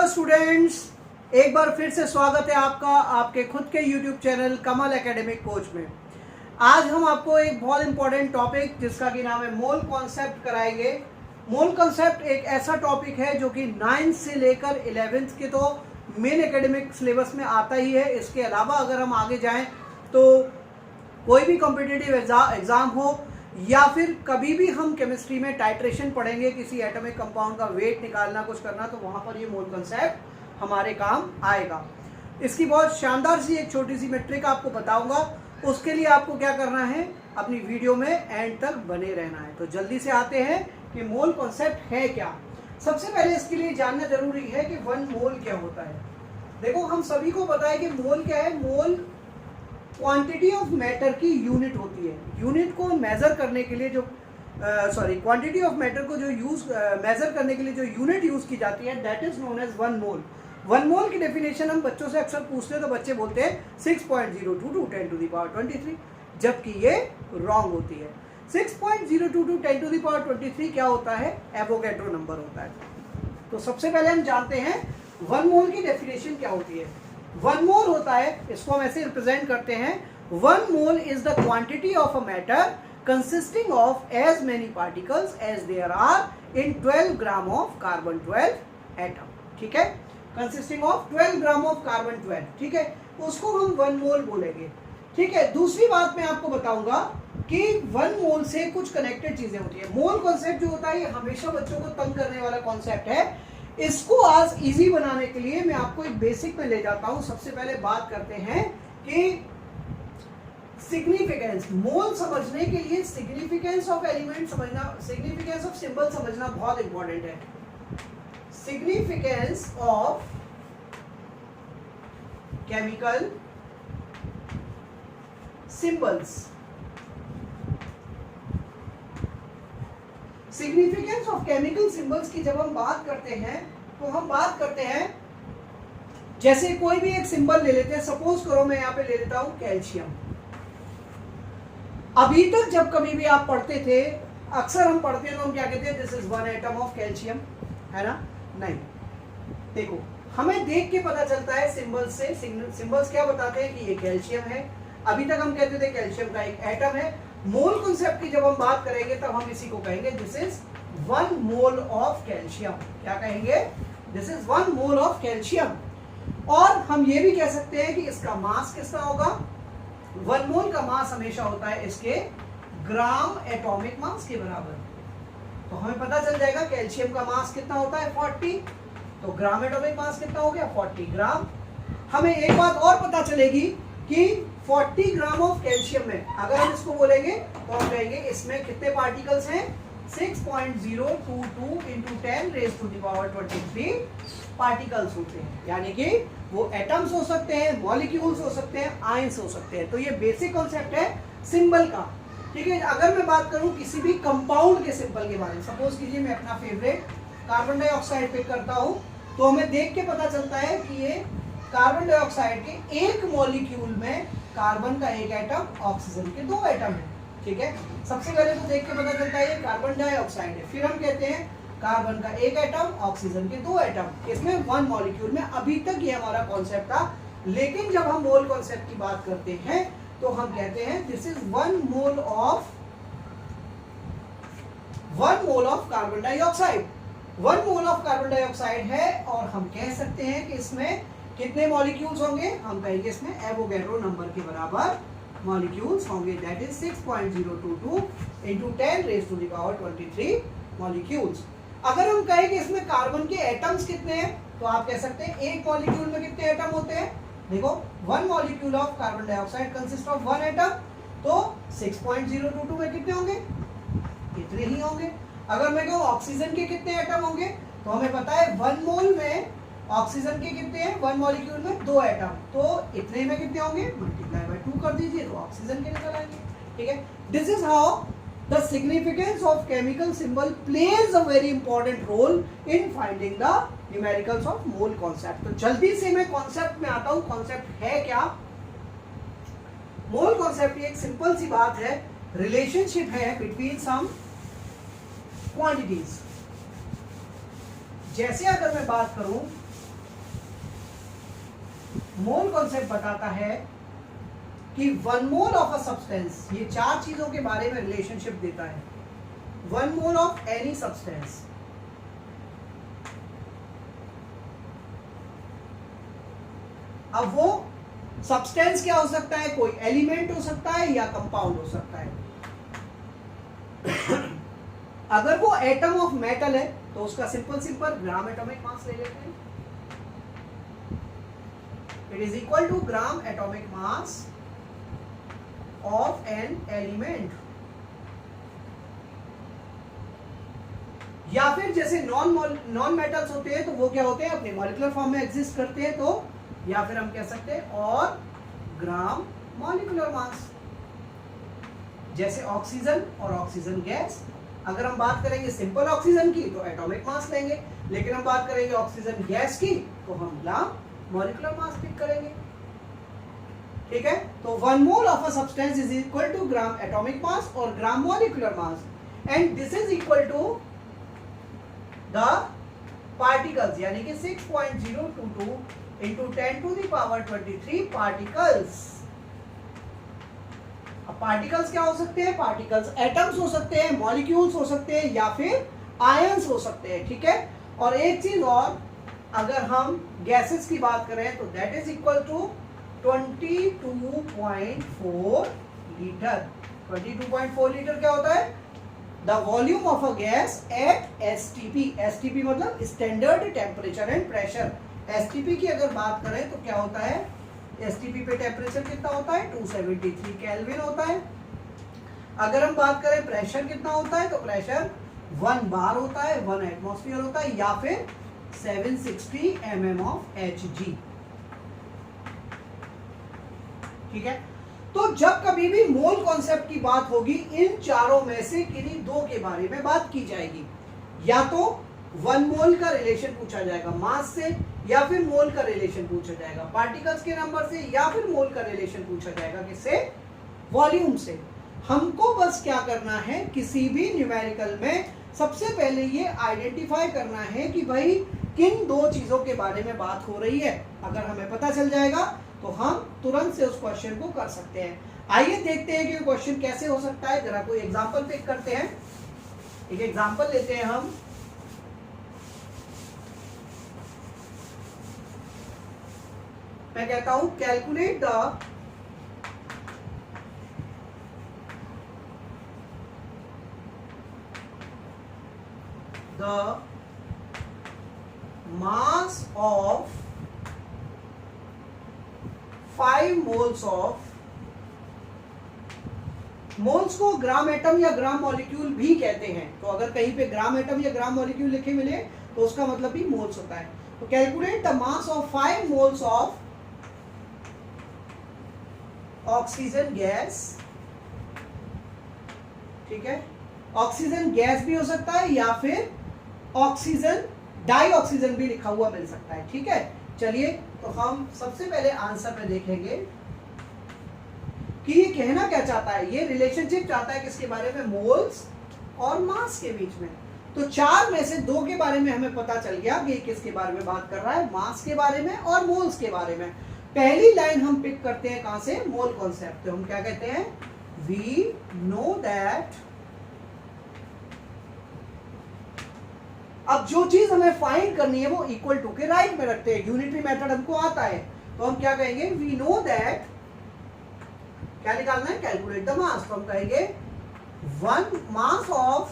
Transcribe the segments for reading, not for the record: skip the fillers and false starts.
Students, एक बार फिर से स्वागत है आपका आपके खुद के YouTube चैनल कमल एकेडमिक कोच में। आज हम आपको एक बहुत इंपॉर्टेंट टॉपिक जिसका कि नाम है मोल कॉन्सेप्ट कराएंगे। मोल कॉन्सेप्ट एक ऐसा टॉपिक है जो कि 9th से लेकर 11th के तो मेन एकेडमिक सिलेबस में आता ही है। इसके अलावा अगर हम आगे जाएं तो कोई भी कॉम्पिटिटिव एग्जाम हो या फिर कभी भी हम केमिस्ट्री में टाइट्रेशन पढ़ेंगे, किसी एटॉमिक कंपाउंड का वेट निकालना, कुछ करना, तो वहाँ पर ये मोल कॉन्सेप्ट हमारे काम आएगा। इसकी बहुत शानदार सी एक छोटी सी मैं ट्रिक आपको बताऊंगा। उसके लिए आपको क्या करना है, अपनी वीडियो में एंड तक बने रहना है। तो जल्दी से आते हैं कि मोल कॉन्सेप्ट है क्या। सबसे पहले इसके लिए जानना जरूरी है कि 1 मोल क्या होता है। देखो, हम सभी को पता है कि मोल क्या है। मोल क्वांटिटी ऑफ मैटर की यूनिट होती है। यूनिट को मेजर करने के लिए जो क्वांटिटी ऑफ मैटर को जो मेजर करने के लिए जो यूनिट यूज की जाती है, दैट इज नोन एज 1 मोल। 1 मोल की डेफिनेशन हम बच्चों से अक्सर पूछते हैं तो बच्चे बोलते हैं 6.022 10 to the power 23, जबकि ये रॉन्ग होती है। 6.022 10 to the power 23 क्या होता है? एवोगैड्रो नंबर होता है। तो सबसे पहले हम जानते हैं 1 मोल की डेफिनेशन क्या होती है। 1 मोल होता है, इसको हम ऐसे रिप्रेजेंट करते हैं, 1 mole is the quantity of a matter consisting of as many particles as there are in 12 gram of carbon 12 atom. ठीक है, consisting of 12 gram of carbon 12। ठीक है, उसको हम 1 मोल बोलेंगे। ठीक है, दूसरी बात मैं आपको बताऊंगा कि 1 मोल से कुछ कनेक्टेड चीजें होती है। मोल कॉन्सेप्ट जो होता है ये हमेशा बच्चों को तंग करने वाला कॉन्सेप्ट है। इसको आज इजी बनाने के लिए मैं आपको एक बेसिक में ले जाता हूं। सबसे पहले बात करते हैं कि सिग्निफिकेंस। मोल समझने के लिए सिग्निफिकेंस ऑफ एलिमेंट समझना, सिग्निफिकेंस ऑफ सिंबल समझना बहुत इंपॉर्टेंट है। Significance of chemical symbols. Significance of chemical symbols की जब हम बात करते हैं तो हम बात करते हैं, जैसे कोई भी एक सिंबल ले लेते हैं। सपोज करो मैं यहां पे ले लेता हूं कैल्शियम। अभी तक जब कभी भी आप पढ़ते थे, अक्सर हम पढ़ते हैं तो हम क्या कहते हैं, this is 1 atom of calcium, है ना? नहीं, देखो, हमें देख के पता चलता है सिंबल्स से। सिंबल्स क्या बताते हैं कि ये कैल्शियम है। अभी तक हम कहते थे कैल्शियम का एक एटम है। मोल कॉन्सेप्ट की जब हम बात करेंगे तब हम इसी को कहेंगे, this is 1 mole of calcium. क्या कहेंगे? This is 1 mole of calcium. और हम ये भी कह सकते हैं कि इसका मास कितना होगा। 1 मोल का मास हमेशा होता है इसके ग्राम एटॉमिक मास के बराबर। तो हमें पता चल जाएगा कैल्शियम का मास कितना होता है, 40। तो ग्राम एटॉमिक मास कितना हो गया, 40 ग्राम। हमें एक बात और पता चलेगी कि 40 ग्राम ऑफ कैल्शियम में अगर हम इसको बोलेंगे तो हम कहेंगे इसमें कितने पार्टिकल्स हैं, 6.022 into 10 raised to the power 23 particles होते हैं। यानी कि वो एटम्स हो सकते हैं, मॉलिक्यूल्स हो सकते हैं, आयंस हो सकते हैं। तो ये बेसिक कॉन्सेप्ट है सिंबल का। ठीक है, अगर मैं बात करूं किसी भी कंपाउंड के सिंबल के बारे में, सपोज कीजिए मैं अपना फेवरेट कार्बन डाइऑक्साइड पिक करता हूं, तो हमें देख के पता चलता है कि ये कार्बन डाइऑक्साइड के एक मॉलिक्यूल में कार्बन का एक एटम, ऑक्सीजन के 2 एटम है। ठीक है, सबसे पहले तो देख के पता चलता है ये कार्बन डाइऑक्साइड है। फिर हम कहते हैं कार्बन का एक एटम, ऑक्सीजन के 2 एटम, इसमें 1 मॉलिक्यूल में। अभी तक ये हमारा कॉन्सेप्ट था। लेकिन जब हम मोल कॉन्सेप्ट की बात करते हैं तो हम कहते हैं this is 1 mole of carbon dioxide. 1 mole of carbon dioxide है और हम कह सकते हैं कि इसमें कितने मॉलिक्यूल्स होंगे, हम कहेंगे इसमें एवोगैड्रो नंबर के बराबर मॉलिक्यूल्स होंगे, that is 6.022 into 10 raised to the power 23 molecules. अगर हम कहें कि इसमें कार्बन के एटम्स कितने हैं तो आप कह सकते हैं एक मॉलिक्यूल में कितने एटम होते हैं। देखो, 1 molecule of carbon dioxide consist of 1 atom, तो 6.022 में कितने होंगे, इतने ही होंगे। अगर मैं कहूँ ऑक्सीजन के कितने एटम होंगे तो हमें पता है 1 मोल में ऑक्सीजन के कितने हैं, 1 मॉलिक्यूल में 2 एटम, तो इतने में कितने होंगे, मल्टीप्लाई बाय 2 कर दीजिए तो ऑक्सीजन के निकल आएंगे। ठीक है, this is how the significance of chemical symbol plays a very important role in finding the numericals of mole concept. तो जल्दी से मैं कॉन्सेप्ट में आता हूं। कॉन्सेप्ट है क्या? मोल कॉन्सेप्ट एक सिंपल सी बात है, रिलेशनशिप है बिटवीन सम क्वांटिटीज। जैसे अगर मैं बात करूं मोल कॉन्सेप्ट बताता है कि 1 मोल ऑफ अ सब्सटेंस, ये 4 चीजों के बारे में रिलेशनशिप देता है। 1 मोल ऑफ एनी सब्सटेंस, अब वो सब्सटेंस क्या हो सकता है, कोई एलिमेंट हो सकता है या कंपाउंड हो सकता है। अगर वो एटम ऑफ मेटल है तो उसका सिंपल ग्राम एटॉमिक मास ले लेते हैं। It is equal to gram atomic mass of an element. या फिर जैसे नॉन मेटल्स होते हैं तो वो क्या होते हैं, अपने मॉलिक्यूलर फॉर्म में एग्जिस्ट करते हैं, तो या फिर हम कह सकते हैं और ग्राम मॉलिक्यूलर मास। जैसे ऑक्सीजन और ऑक्सीजन गैस, अगर हम बात करेंगे सिंपल ऑक्सीजन की तो एटॉमिक मास लेंगे, लेकिन हम बात करेंगे ऑक्सीजन गैस की तो हम ग्राम मॉलिक्यूलर मास पिक करेंगे। ठीक है, तो 1 mole of a substance is equal to gram atomic mass और gram molecular mass, and this is equal to the particles, यानी कि 6.022 into 10 to the power 23 particles. अब पार्टिकल्स क्या हो सकते हैं, पार्टिकल्स एटम्स हो सकते हैं, मॉलिक्यूल्स हो सकते हैं या फिर आयंस हो सकते हैं। ठीक है, और एक चीज और, अगर हम गैसेस की बात करें तो that is equal to 22.4 litre. 22.4 litre क्या होता है, the volume of a gas at STP. STP मतलब standard temperature and pressure. STP की अगर बात करें तो क्या होता है, एसटीपी पे टेम्परेचर कितना होता है, 273 केल्विन होता है। अगर हम बात करें प्रेशर कितना होता है तो प्रेशर 1 बार होता है, 1 एटमॉस्फेयर होता है, या फिर 760 mm ऑफ Hg। ठीक है, तो जब कभी भी मोल कॉन्सेप्ट की बात होगी इन चारों में से किन्हीं 2 के बारे में बात की जाएगी। या तो 1 मोल का रिलेशन पूछा जाएगा मास से, या फिर मोल का रिलेशन पूछा जाएगा पार्टिकल्स के नंबर से, या फिर मोल का रिलेशन पूछा जाएगा किससे, वॉल्यूम से। हमको बस क्या करना है, किसी भी न्यूमेरिकल में सबसे पहले ये आइडेंटिफाई करना है कि भाई किन 2 चीजों के बारे में बात हो रही है। अगर हमें पता चल जाएगा तो हम तुरंत से उस क्वेश्चन को कर सकते हैं। आइए देखते हैं कि क्वेश्चन कैसे हो सकता है। जरा कोई एग्जांपल पिक करते हैं, एक एग्जांपल लेते हैं हम। मैं कहता हूं calculate the mass of 5 moles of, moles को ग्राम एटम या ग्राम मॉलिक्यूल भी कहते हैं, तो अगर कहीं पे ग्राम एटम या ग्राम मॉलिक्यूल लिखे मिले तो उसका मतलब भी मोल्स होता है। तो calculate the mass of 5 moles of oxygen gas. ठीक है, ऑक्सीजन गैस भी हो सकता है या फिर ऑक्सीजन डाइऑक्सीजन भी लिखा हुआ मिल सकता है। ठीक है, चलिए तो हम सबसे पहले आंसर पे देखेंगे कि ये कहना क्या चाहता है। ये रिलेशनशिप चाहता है किसके बारे में, मोल्स और मास के बीच में। तो 4 में से 2 के बारे में हमें पता चल गया कि किसके बारे में बात कर रहा है, मास के बारे में और मोल्स के बारे में। पहली लाइन हम पिक करते हैं कहां से, मोल कॉन्सेप्ट। तो हम क्या कहते हैं, वी नो दैट, अब जो चीज हमें फाइंड करनी है वो इक्वल टू के राइट में रखते हैं। यूनिटरी मेथड हमको आता है तो हम क्या कहेंगे, वी नो दैट, क्या निकालना है, कैलकुलेट द मास। तो हम कहेंगे 1 mass of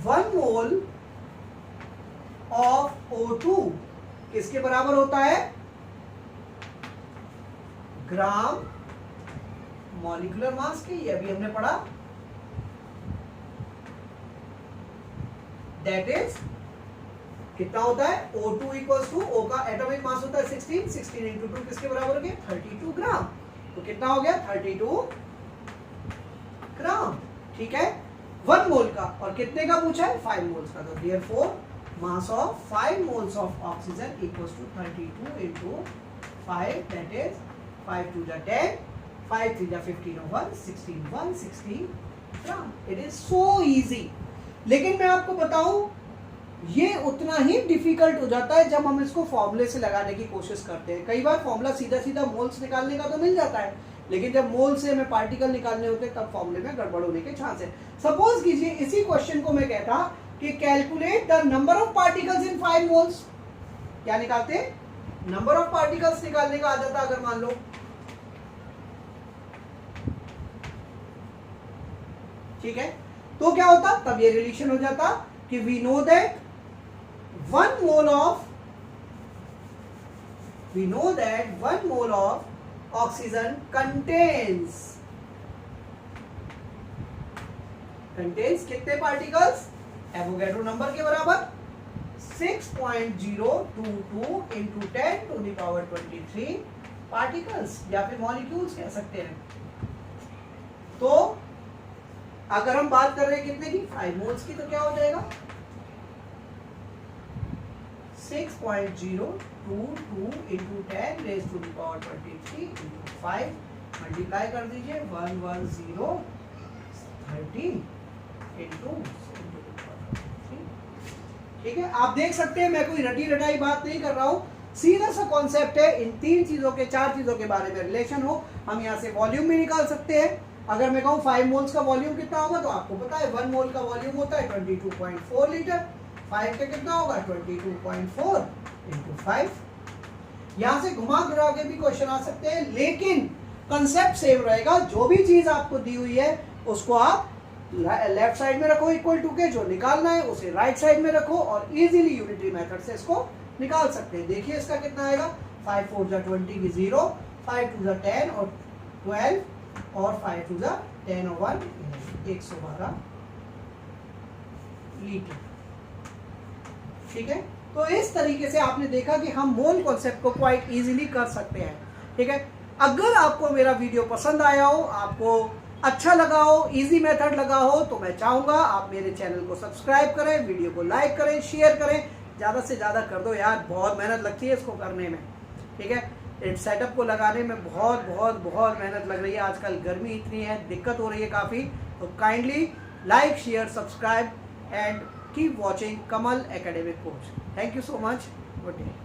1 mole of O2 किसके बराबर होता है, ग्राम मॉलिक्यूलर मास के। ये अभी हमने पढ़ा, दैट इज कितना होता है, O2 इक्वल्स टू, O का एटॉमिक मास होता है 16, 16 इंटू 2 किसके बराबर हो गया, 32 ग्राम। तो कितना हो गया, 32 ग्राम। ठीक है, 1 मोल का, और कितने का पूछा है, 5 मोल्स का। तो therefore mass of 5 moles of oxygen equals to 32 into 5, that is 5 2 जा 10, 5 3 जा 15 over 16, 160 gram. It is so easy. लेकिन मैं आपको बताऊं ये उतना ही डिफिकल्ट हो जाता है जब हम इसको फॉर्मूले से लगाने की कोशिश करते हैं। कई बार फॉर्मूला सीधा सीधा मोल्स निकालने का तो मिल जाता है, लेकिन जब मोल से हमें पार्टिकल निकालने होते हैं तब फॉर्मूले में गड़बड़ होने के चांस है। सपोज कीजिए इसी क्वेश्चन को मैं कहता कि calculate the number of particles in 5 moles. क्या निकालते हैं? नंबर ऑफ पार्टिकल्स निकालने का आ जाता अगर मान लो। ठीक है, तो क्या होता? तब ये रिलेशन हो जाता कि we know that 1 mole of oxygen contains कितने पार्टिकल्स? एवोगैड्रो नंबर के बराबर 6.022 into 10 to the power 23 particles या फिर मॉलिक्यूल्स कह सकते हैं। तो अगर हम बात कर रहे हैं कितने की? 5 मोल्स की, तो क्या हो जाएगा? 6.022 into 10 raised to the power 23 into 5 multiply कर दीजिए 11030 into। ठीक है, आप देख सकते हैं मैं कोई रटी रटाई बात नहीं कर रहा हूं, सीधा सा कॉन्सेप्ट है। इन 3 चीजों के 4 चीजों के बारे में रिलेशन हो, हम यहां से वॉल्यूम भी निकाल सकते हैं। अगर मैं कहूं 5 मोल्स का वॉल्यूम कितना होगा, तो आपको पता है 1 मोल का वॉल्यूम होता है 22.4 लीटर। 5 का कितना होगा? 22.4 into 5। यहां से घुमा फिरा के भी क्वेश्चन आ सकते हैं, लेकिन कंसेप्ट सेम रहेगा। जो भी चीज आपको दी हुई है उसको आप लेफ्ट साइड में रखो इक्वल टू के, जो निकालना है उसे राइट साइड में रखो और इजीली यूनिटरी मेथड से इसको निकाल सकते हैं। देखिए इसका कितना आएगा? 5 4 जा 20 की 0, 5 2 जा 10 और 12 और 5 2 जा 10 और 1 112 लीटर। ठीक है, तो इस तरीके से आपने देखा कि हम मोल कॉन्सेप्ट को क्वाइट इजीली कर सकते हैं। ठीक है, अगर आपको मेरा वीडियो पसंद आया हो, आपको अच्छा लगा हो, इजी मेथड लगा हो, तो मैं चाहूंगा आप मेरे चैनल को सब्सक्राइब करें, वीडियो को लाइक करें, शेयर करें, ज़्यादा से ज़्यादा कर दो यार, बहुत मेहनत लगती है इसको करने में। ठीक है, इस सेटअप को लगाने में बहुत मेहनत लग रही है। आजकल गर्मी इतनी है, दिक्कत हो रही है काफ़ी। तो kindly like, share, subscribe and keep watching Kamal academic coach. Thank you so much. Good day.